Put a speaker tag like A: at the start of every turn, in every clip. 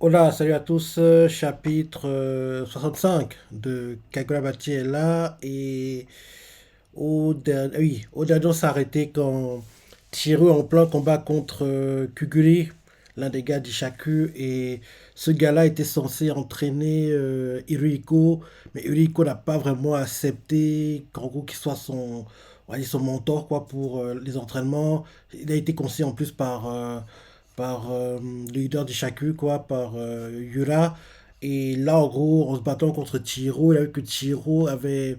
A: Hola, salut à tous, chapitre 65 de Kagurabati est là et au dernier on s'est arrêté quand Chiro en plein combat contre Kuguri, l'un des gars d'Ishaku, et ce gars-là était censé entraîner Hiruhiko, mais Hiruhiko n'a pas vraiment accepté qu'en gros qu'il soit on va dire son mentor quoi, pour les entraînements. Il a été conseillé en plus par le leader d'Ishaku, quoi, par Yura. Et là, en gros, en se battant contre Chiro, il a vu que Chiro avait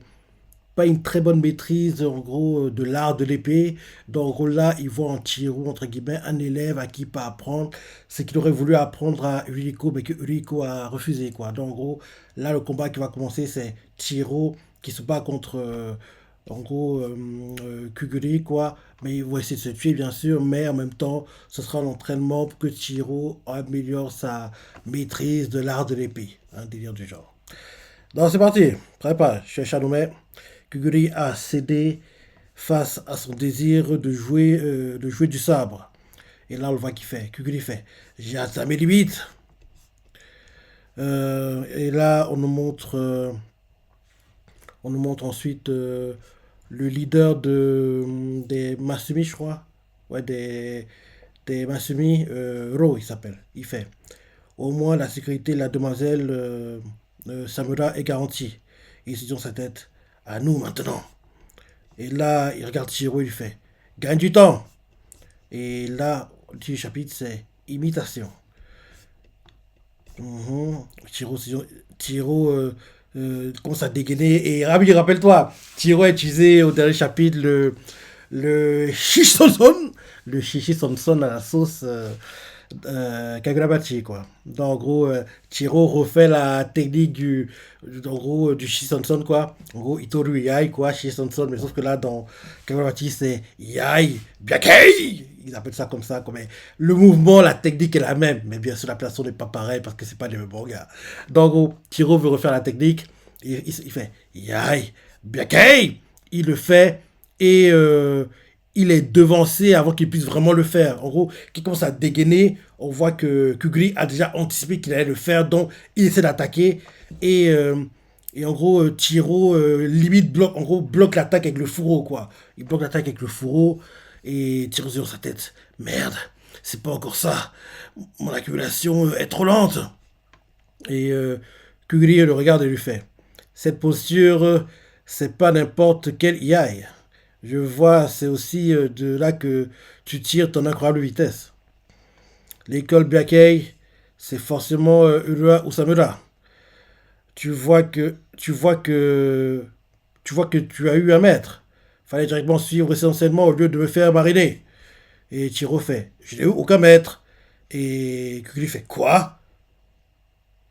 A: pas une très bonne maîtrise en gros de l'art de l'épée. Donc en gros là, il voit en Chiro entre guillemets un élève à qui pas apprendre ce qu'il aurait voulu apprendre à Uriko, mais que Uriko a refusé quoi. Donc en gros là, le combat qui va commencer, c'est Chiro qui se bat contre en gros Kuguri quoi. Mais ils vont essayer de se tuer bien sûr, mais en même temps, ce sera l'entraînement pour que Chiro améliore sa maîtrise de l'art de l'épée, un délire du genre. Donc c'est parti, prépare, je suis Chanomet. Kuguri a cédé face à son désir de jouer du sabre. Et là, on le voit qu'il fait. Kuguri fait. J'ai atteint mes limites. Et là, on nous montre ensuite le leader des Masumi, je crois. Ouais, des Masumi, Ro, il s'appelle. Il fait. Au moins, la sécurité de la demoiselle Samura est garantie. Il se dit dans sa tête. À nous maintenant. Et là, il regarde Chiro, il fait gagne du temps. Et là, le petit chapitre, c'est imitation. Mhm. Chiro commence à dégainer. Et Rabi, rappelle-toi, Chiro a utilisé au dernier chapitre le Shisonson. Le Shishi Sonson à la sauce Kagurabachi, quoi. Donc, en gros, Chiro refait la technique en gros, du Shisonson, quoi. En gros, Itoru Yai, quoi, Shisonson. Mais sauf que là, dans Kagurabachi, c'est Yai Byakei. Ils appellent ça comme ça. Mais le mouvement, la technique est la même. Mais bien sûr, la personne n'est pas pareille parce que c'est pas les mêmes mangas. Donc, en gros, Chiro veut refaire la technique. Il fait Yai Byakei. Il le fait. Et il est devancé avant qu'il puisse vraiment le faire. En gros, qu'il commence à dégainer, on voit que Kugri a déjà anticipé qu'il allait le faire, donc il essaie d'attaquer. Et, euh, et en gros, Chiro limite bloque, en gros, bloque l'attaque avec le fourreau, quoi. Il bloque l'attaque avec le fourreau et Chiro sur sa tête. Merde, c'est pas encore ça. Mon accumulation est trop lente. Et Kugri le regarde et lui fait. Cette posture, c'est pas n'importe quelle IAI. Je vois, c'est aussi de là que tu tires ton incroyable vitesse. L'école Biakei, c'est forcément Urua ou Samura. Tu vois que tu as eu un maître. Fallait directement suivre ses enseignements au lieu de me faire mariner. Et Chiro fait, je n'ai eu aucun maître. Et Kukuli fait, quoi?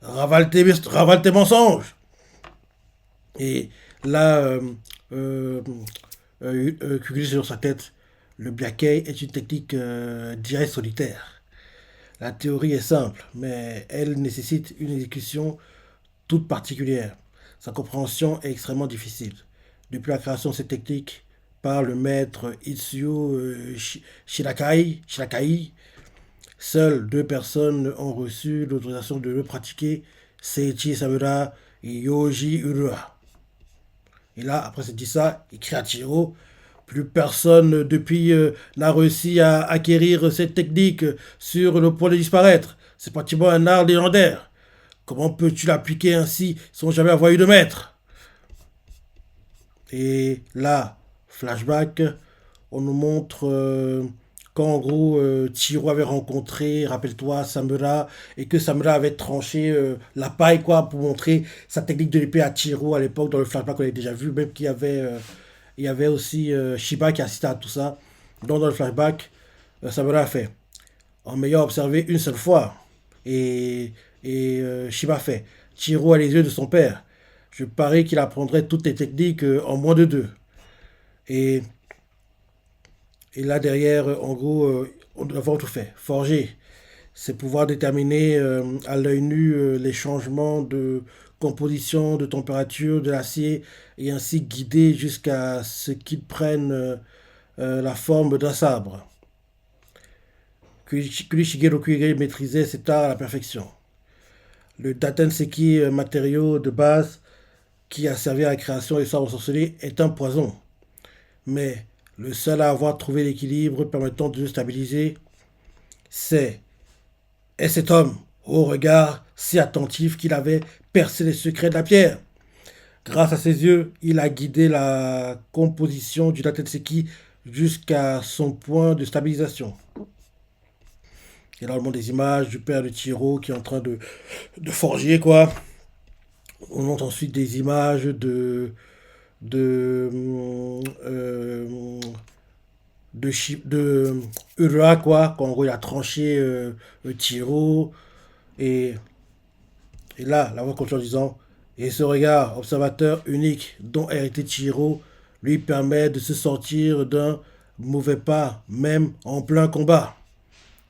A: Ravale tes mensonges. Et là, Kukuli sur sa tête, le Biakei est une technique directe solitaire. La théorie est simple, mais elle nécessite une exécution toute particulière. Sa compréhension est extrêmement difficile. Depuis la création de cette technique par le maître Itsuo Shirakai, seules deux personnes ont reçu l'autorisation de le pratiquer, Seiichi Samura et Yoji Urua. Et là, après c'est dit ça, il crie à Chiro. Plus personne depuis n'a réussi à acquérir cette technique sur le point de disparaître. C'est pratiquement un art légendaire. Comment peux-tu l'appliquer ainsi sans jamais avoir eu de maître? Et là, flashback, on nous montre quand en gros Chiro avait rencontré, rappelle-toi, Samura, et que Samura avait tranché la paille quoi pour montrer sa technique de l'épée à Chiro à l'époque dans le flashback qu'on avait déjà vu, même qu'il y avait il y avait aussi Shiba qui assistait à tout ça. Donc dans le flashback, Samura a fait en m'ayant observé une seule fois. Et, et Shiba fait Chiro a les yeux de son père. Je parie qu'il apprendrait toutes les techniques en moins de deux. Et, et là derrière, en gros, on a tout fait. Forger, c'est pouvoir déterminer à l'œil nu les changements de composition, de température de l'acier et ainsi guider jusqu'à ce qu'il prenne la forme d'un sabre. Que Shigeru Kuige maîtrisait cet art à la perfection. Le Datenseki matériau de base qui a servi à la création des sorts ensorcelés est un poison. Mais le seul à avoir trouvé l'équilibre permettant de le stabiliser, c'est est cet homme au regard si attentif qu'il avait percé les secrets de la pierre. Grâce à ses yeux, il a guidé la composition du Datenseki jusqu'à son point de stabilisation. Et là, on montre des images du père de Chiro qui est en train de forger, quoi. On montre ensuite des images de, de Urua, quoi, quand en gros il a tranché Chiro. Et, et là, la voix continue en disant et ce regard observateur unique dont a hérité Chiro lui permet de se sortir d'un mauvais pas, même en plein combat.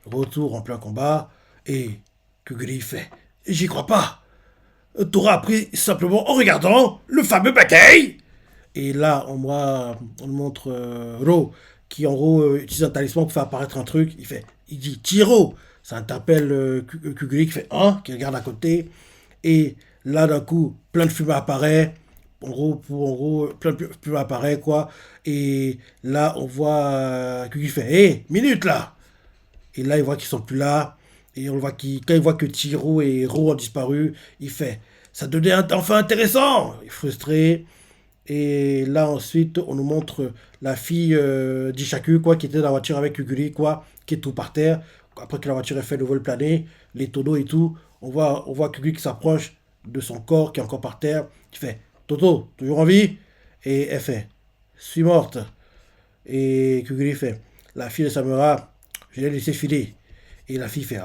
A: Retour en plein combat, et Kuguri fait j'y crois pas. T'auras appris simplement en regardant le fameux bataille. Et là, on montre Ro, qui en gros utilise un talisman pour faire apparaître un truc. Il dit Chiro. Ça interpelle Kuguri qui fait qui regarde à côté. Et là, d'un coup, plein de fumée apparaît. En gros, plein de fumée apparaît, quoi. Et là, on voit Kuguri fait hé, minute là. Et là, il voit qu'ils sont plus là. Et on voit quand il voit que Chiro et Ro ont disparu, il fait ça devenait enfin intéressant. Il est frustré. Et là, ensuite, on nous montre la fille d'Ishaku, quoi, qui était dans la voiture avec Kuguri, quoi, qui est tout par terre. Après que la voiture ait fait le vol plané, les tonneaux et tout, on voit Kuguri qui s'approche de son corps qui est encore par terre. Il fait Toto, toujours en vie. Et elle fait suis morte. Et Kuguri fait la fille de Samura, je l'ai laissé filer. Et la fille fait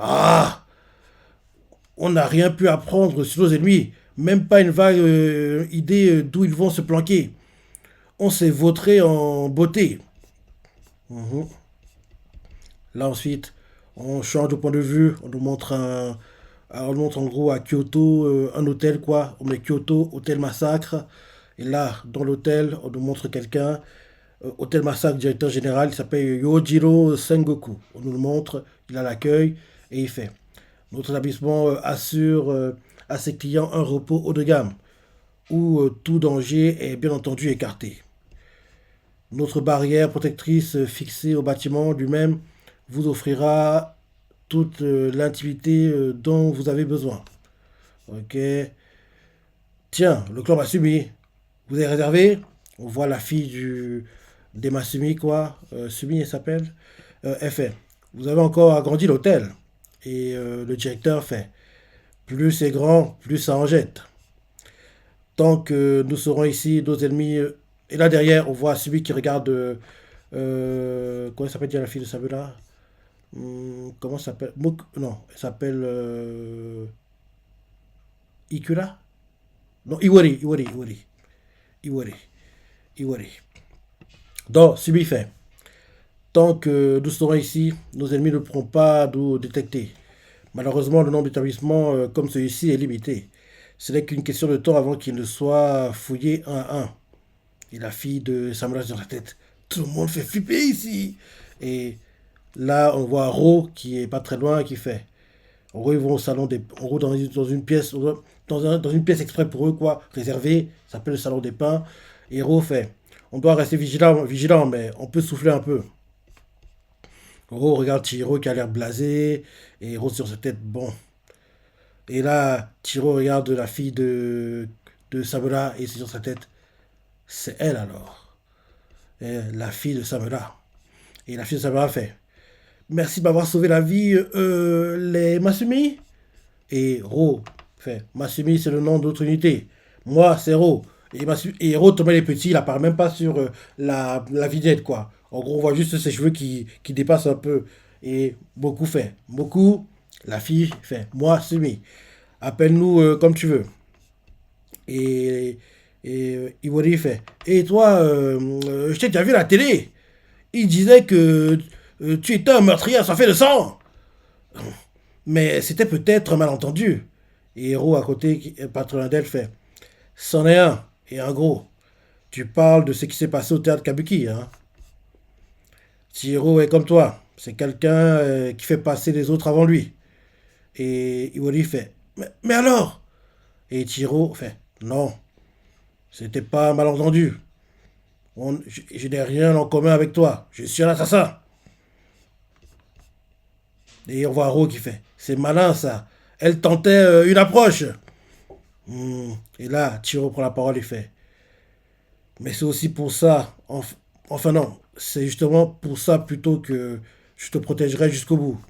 A: on n'a rien pu apprendre sur nos ennemis, même pas une vague idée d'où ils vont se planquer. On s'est vautré en beauté. Mhm. Là ensuite, on change de point de vue, on nous montre en gros à Kyoto un hôtel quoi, on met Kyoto, hôtel massacre, et là dans l'hôtel on nous montre quelqu'un, hôtel massacre directeur général, il s'appelle Yojiro Sengoku, on nous le montre, il a l'accueil, et il fait notre établissement assure à ses clients un repos haut de gamme, où tout danger est bien entendu écarté. Notre barrière protectrice fixée au bâtiment lui-même vous offrira toute l'intimité dont vous avez besoin. Ok. Tiens, le clan Masumi, vous avez réservé. On voit la fille des Masumi, quoi. Sumi, elle s'appelle. Elle fait vous avez encore agrandi l'hôtel. Et le directeur fait plus c'est grand, plus ça en jette. Tant que nous serons ici, nos ennemis. Et là derrière, on voit celui qui regarde. Comment s'appelle déjà la fille de Sabula. Comment ça s'appelle non, elle s'appelle Ikura. Non, Iwari, Iwari, Iwari. Iwari, Iwari. Donc, Subi fait. Tant que nous serons ici, nos ennemis ne pourront pas nous détecter. Malheureusement, le nombre d'établissements comme celui-ci est limité. Ce n'est qu'une question de temps avant qu'il ne soit fouillé un à un. Et la fille de Samurai dans sa tête. Tout le monde fait flipper ici. Et là, on voit Ro qui est pas très loin qui fait. En gros, ils vont au salon des. En gros, dans une pièce. Dans une pièce exprès pour eux, quoi, réservée. Ça s'appelle le salon des pains. Et Ro fait. On doit rester vigilant, mais on peut souffler un peu. Ro regarde Chihiro qui a l'air blasé. Et Ro sur sa tête, bon. Et là, Chihiro regarde la fille de Samura et c'est sur sa tête. C'est elle alors. Et la fille de Samura. Et la fille de Samura fait. Merci de m'avoir sauvé la vie, les Masumi. Et Ro fait Masumi, c'est le nom d'autre unité. Moi, c'est Ro. Et Ro, Thomas, les petits, il apparaît même pas sur la vignette, quoi. En gros, on voit juste ses cheveux qui dépassent un peu. Et beaucoup fait. Beaucoup, la fille fait Moi, Sumi. Appelle-nous comme tu veux. Et, Iwari fait Et toi, je t'ai déjà vu à la télé. Il disait que tu étais un meurtrier sans fait de sang. Mais c'était peut-être un malentendu. Et Hiro à côté, patron d'elle, fait C'en est un, et un gros. Tu parles de ce qui s'est passé au théâtre Kabuki, hein. Si Hiro est comme toi, c'est quelqu'un qui fait passer les autres avant lui. Et Iwari fait Mais alors? Et Tiro fait, non, c'était pas un malentendu. Je n'ai rien en commun avec toi. Je suis un assassin. Et on voit Ro qui fait, c'est malin ça. Elle tentait une approche. Et là, Tiro prend la parole et fait, mais c'est aussi pour ça, enfin non, c'est justement pour ça plutôt que je te protégerai jusqu'au bout.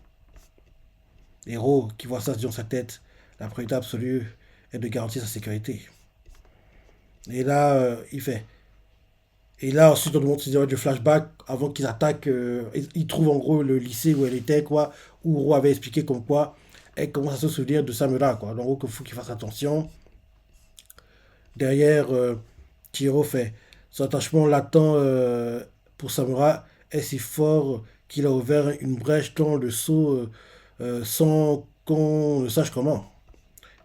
A: Et Ro, qui voit ça dans sa tête, la priorité absolue est de garantir sa sécurité. Et là, il fait. Et là, ensuite, on nous montre du flashback avant qu'ils attaquent. Ils trouvent en gros le lycée où elle était, quoi, où Ro avait expliqué comme quoi elle commence à se souvenir de Samura, quoi. Donc, il faut qu'il fasse attention. Derrière, Chihiro fait son attachement latent pour Samura est si fort qu'il a ouvert une brèche dans le seau sans qu'on ne sache comment.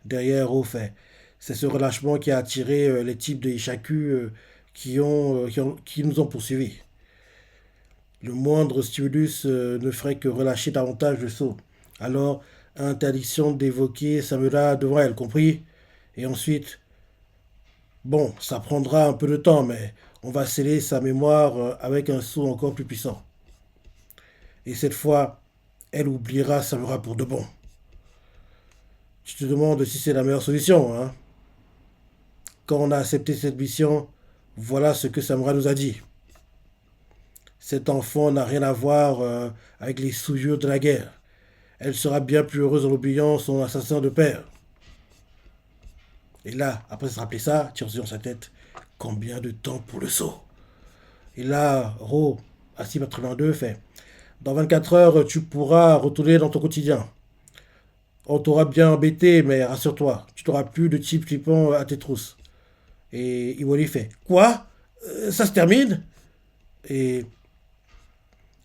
A: Derrière, Ro fait c'est ce relâchement qui a attiré les types de Ishaku qui nous ont poursuivis. Le moindre stimulus ne ferait que relâcher davantage le seau. Alors, interdiction d'évoquer Samura devant elle, compris? Et ensuite, bon, ça prendra un peu de temps, mais on va sceller sa mémoire avec un sceau encore plus puissant. Et cette fois, elle oubliera Samura pour de bon. Tu te demandes si c'est la meilleure solution, hein? Quand on a accepté cette mission, voilà ce que Samura nous a dit. Cet enfant n'a rien à voir avec les souillures de la guerre. Elle sera bien plus heureuse en oubliant son assassin de père. Et là, après se rappeler ça, tire sur sa tête. Combien de temps pour le saut? Et là, Ro, assis par 82, fait dans 24 heures, tu pourras retourner dans ton quotidien. On t'aura bien embêté, mais rassure-toi, tu n'auras plus de type flippant à tes trousses. Et Iwoli fait quoi? Ça se termine? Et,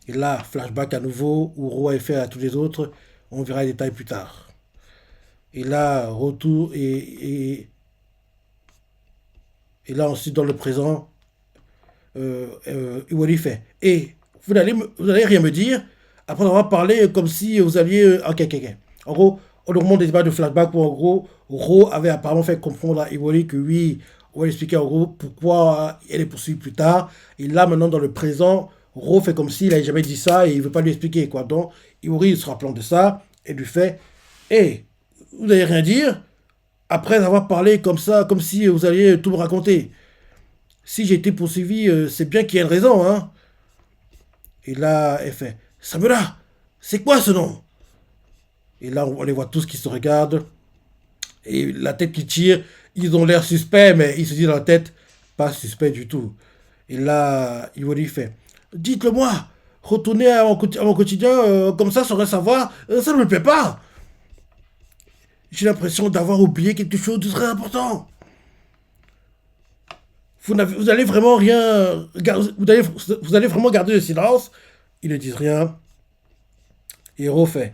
A: et là, flashback à nouveau, où Ro est fait à tous les autres. On verra les détails plus tard. Et là, retour. Et là, ensuite, dans le présent, Iwoli fait et vous n'allez rien me dire après avoir parlé comme si vous alliez. Ok, ok, ok. En gros, on nous remonte des débats de flashback où, en gros, Ro avait apparemment fait comprendre à Iwoli que oui, on va expliquer en gros pourquoi elle est poursuivie plus tard. Et là, maintenant, dans le présent, Ro fait comme s'il n'avait jamais dit ça et il ne veut pas lui expliquer, quoi. Donc, Iwoli se rappelant de ça et lui fait hé, vous n'allez rien dire après avoir parlé comme ça, comme si vous alliez tout me raconter. Si j'ai été poursuivi, c'est bien qu'il y ait une raison, hein. Et là, elle fait Samura, c'est quoi ce nom? Et là, on les voit tous qui se regardent. Et la tête qui tire, ils ont l'air suspects, mais ils se disent dans la tête, pas suspect du tout. Et là, Iwori fait dites-le moi, retournez à mon quotidien, comme ça, sans rien savoir, ça ne me plaît pas. J'ai l'impression d'avoir oublié quelque chose de très important. Vous allez vraiment rien. Vous allez vraiment garder le silence. Ils ne disent rien. Hiro fait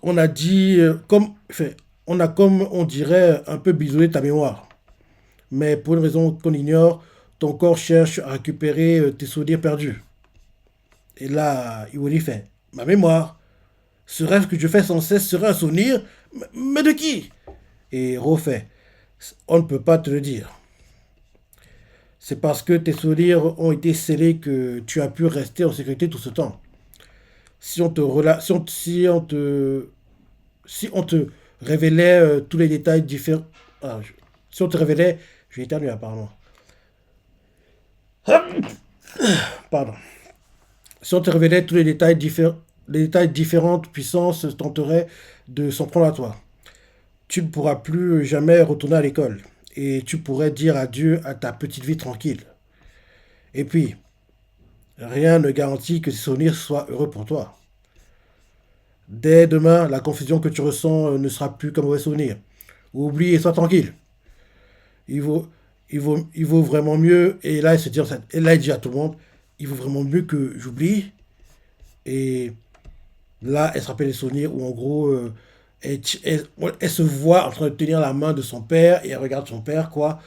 A: on a dit, fait, on a comme on dirait un peu bisoué ta mémoire. Mais pour une raison qu'on ignore, ton corps cherche à récupérer tes souvenirs perdus. Et là, Iwoli fait, ma mémoire, ce rêve que je fais sans cesse serait un souvenir, mais de qui? Et Ro fait, on ne peut pas te le dire. C'est parce que tes souvenirs ont été scellés que tu as pu rester en sécurité tout ce temps. Si on te, si on te révélait tous les détails différents. Ah, si on te révélait. Je vais éternuer apparemment. Pardon. Si on te révélait tous les détails différentes puissances tenteraient de s'en prendre à toi. Tu ne pourras plus jamais retourner à l'école. Et tu pourrais dire adieu à ta petite vie tranquille. Et puis, rien ne garantit que ces souvenirs soient heureux pour toi. Dès demain, la confusion que tu ressens ne sera plus qu'un mauvais souvenir. Oublie et sois tranquille. Il vaut, il vaut vraiment mieux. Et là, et là, il dit à tout le monde, il vaut vraiment mieux que j'oublie. Et là, elle se rappelle les souvenirs où, en gros, elle se voit en train de tenir la main de son père et elle regarde son père, quoi.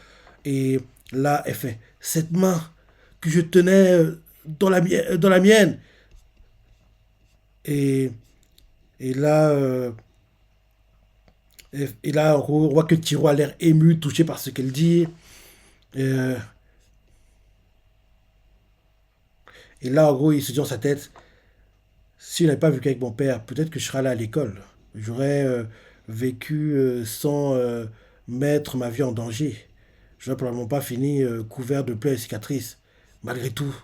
A: Et là, elle fait cette main que je tenais dans la mienne. Et, et là, Et là, en gros, on voit que Tiro a l'air ému, touché par ce qu'elle dit. Euh, et là, en gros, il se dit dans sa tête, si je n'avais pas vécu avec mon père, peut-être que je serais allé à l'école. J'aurais vécu sans mettre ma vie en danger. Je n'aurais probablement pas fini couvert de plaies et cicatrices. Malgré tout,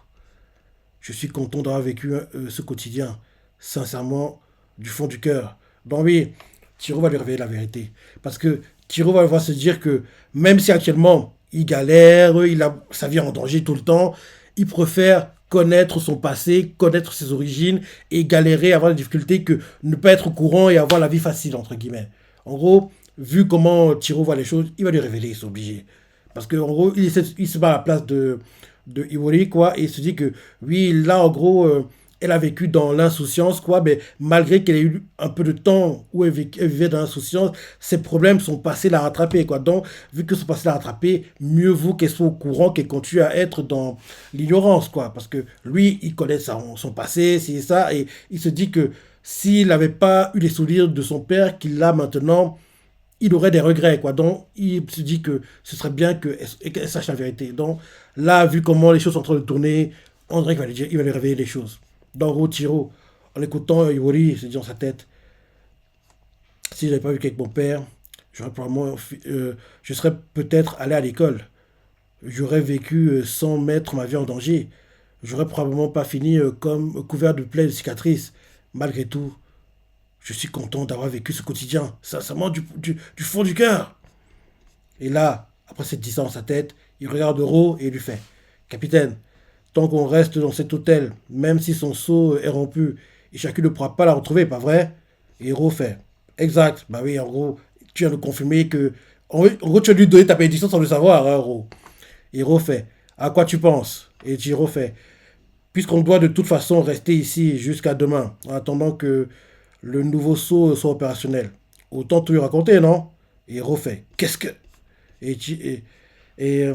A: je suis content d'avoir vécu ce quotidien. Sincèrement, du fond du cœur. Bon oui, Tiro va lui révéler la vérité. Parce que Tiro va se dire que même si actuellement il galère, il a sa vie en danger tout le temps, il préfère connaître son passé, connaître ses origines et galérer, avoir des difficultés que ne pas être au courant et avoir la vie facile, entre guillemets. En gros, vu comment Tiro voit les choses, il va lui révéler, c'est obligé. Parce qu'en gros, il se bat à la place de Iwori, quoi, et il se dit que, oui, là, en gros, elle a vécu dans l'insouciance, quoi, mais malgré qu'elle ait eu un peu de temps où elle vivait dans l'insouciance, ses problèmes sont passés la rattraper, quoi. Donc, vu que son passé l'a rattraper, mieux vaut qu'elle soit au courant, qu'elle continue à être dans l'ignorance, quoi. Parce que lui, il connaît son passé, c'est ça, et il se dit que s'il n'avait pas eu les souvenirs de son père, qu'il a maintenant, il aurait des regrets, quoi. Donc, il se dit que ce serait bien qu'elle sache la vérité. Donc, là, vu comment les choses sont en train de tourner, on dirait qu'il va lui dire, il va lui révéler les choses. Dans Rotiro, en écoutant Iwori, il se dit dans sa tête, si je n'avais pas vu avec mon père, j'aurais probablement, je serais peut-être allé à l'école. J'aurais vécu sans mettre ma vie en danger. J'aurais probablement pas fini comme couvert de plaies et de cicatrices. Malgré tout, je suis content d'avoir vécu ce quotidien, sincèrement du fond du cœur. Et là, après cette dit ça dans sa tête, il regarde Ro et il lui fait, Capitaine, tant qu'on reste dans cet hôtel, même si son seau est rompu, et chacun ne pourra pas la retrouver, pas vrai? Et Ro fait, exact, bah oui, en gros, tu viens de confirmer que... En gros, tu as lui donner ta bénédiction sans le savoir, hein, Ro. Et Ro fait, à quoi tu penses? Et Jiro fait, puisqu'on doit de toute façon rester ici jusqu'à demain, en attendant que le nouveau seau soit opérationnel. Autant tout lui raconter, non? Et Ro fait, qu'est-ce que... Et, et, euh,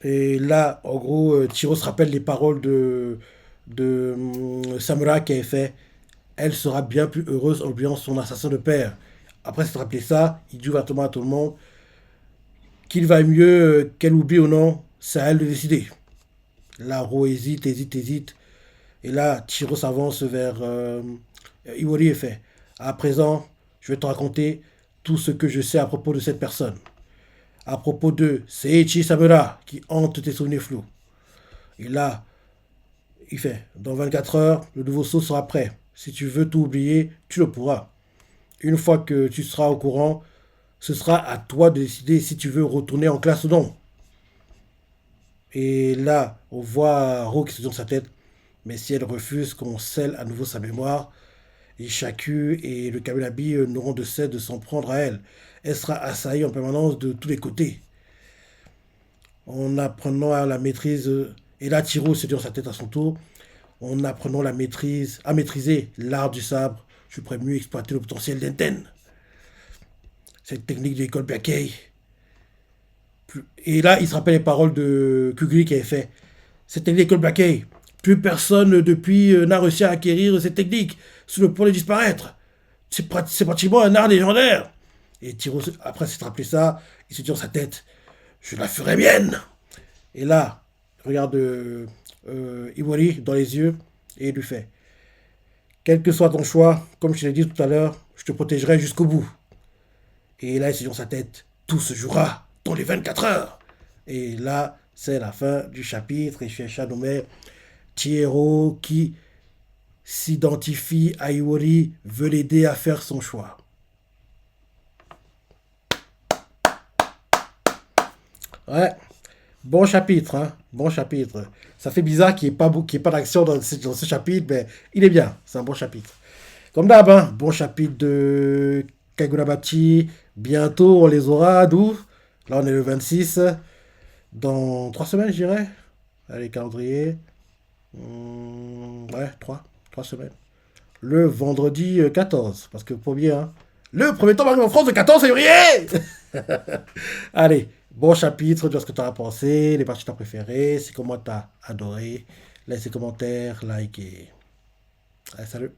A: et là, en gros, Chiro se rappelle les paroles de Samura qui avait fait, elle sera bien plus heureuse en oubliant son assassin de père. Après s'être rappelé ça, il dit ouvertement à tout le monde qu'il va mieux qu'elle oublie ou non, c'est à elle de décider. Là, Ro hésite, hésite, hésite. Et là, Chiro s'avance vers Iwori et fait, à présent, je vais te raconter tout ce que je sais à propos de cette personne. À propos de Seiichi Samura, qui hante tes souvenirs flous. Et là, il fait, dans 24 heures, le nouveau saut sera prêt. Si tu veux tout oublier, tu le pourras. Une fois que tu seras au courant, ce sera à toi de décider si tu veux retourner en classe ou non. Et là, on voit Ro qui se dit dans sa tête, mais si elle refuse qu'on scelle à nouveau sa mémoire, Ishaku et le Kaminabi n'auront de cesse de s'en prendre à elle. Elle sera assaillie en permanence de tous les côtés. En apprenant à la maîtrise, et là Tiro se dit dans sa tête à son tour, en apprenant la maîtrise, à maîtriser l'art du sabre, je pourrais mieux exploiter le potentiel d'Enten. Cette technique de l'école Blackey. Et là, il se rappelle les paroles de Kugli qui avait fait. Cette technique de l'école Blackey, plus personne depuis n'a réussi à acquérir cette technique sous le point de disparaître. C'est pratiquement un art légendaire. Et Tiro, après s'être rappelé ça, il se dit dans sa tête, je la ferai mienne. Et là, il regarde Iwari dans les yeux et il lui fait, quel que soit ton choix, comme je te l'ai dit tout à l'heure, je te protégerai jusqu'au bout. Et là, il se dit dans sa tête, tout se jouera dans les 24 heures. Et là, c'est la fin du chapitre. Et Shueisha nommé Chihiro qui s'identifie à Iwari veut l'aider à faire son choix. Ouais, bon chapitre, hein. Bon chapitre. Ça fait bizarre qu'il n'y ait pas d'action dans ce chapitre, mais il est bien. C'est un bon chapitre. Comme d'hab, hein, bon chapitre de Kagunabachi. Bientôt, on les aura. D'où? Là, on est le 26. Dans 3 semaines, je dirais. Allez, calendrier. Ouais, 3 semaines. Le vendredi 14. Parce que, pour bien, hein, le premier temps arrive en France le 14 février. Allez, bon chapitre, dis-moi ce que tu as pensé, les parties que tu as préférées, c'est comment tu as adoré. Laisse des commentaires, like et... Allez, salut.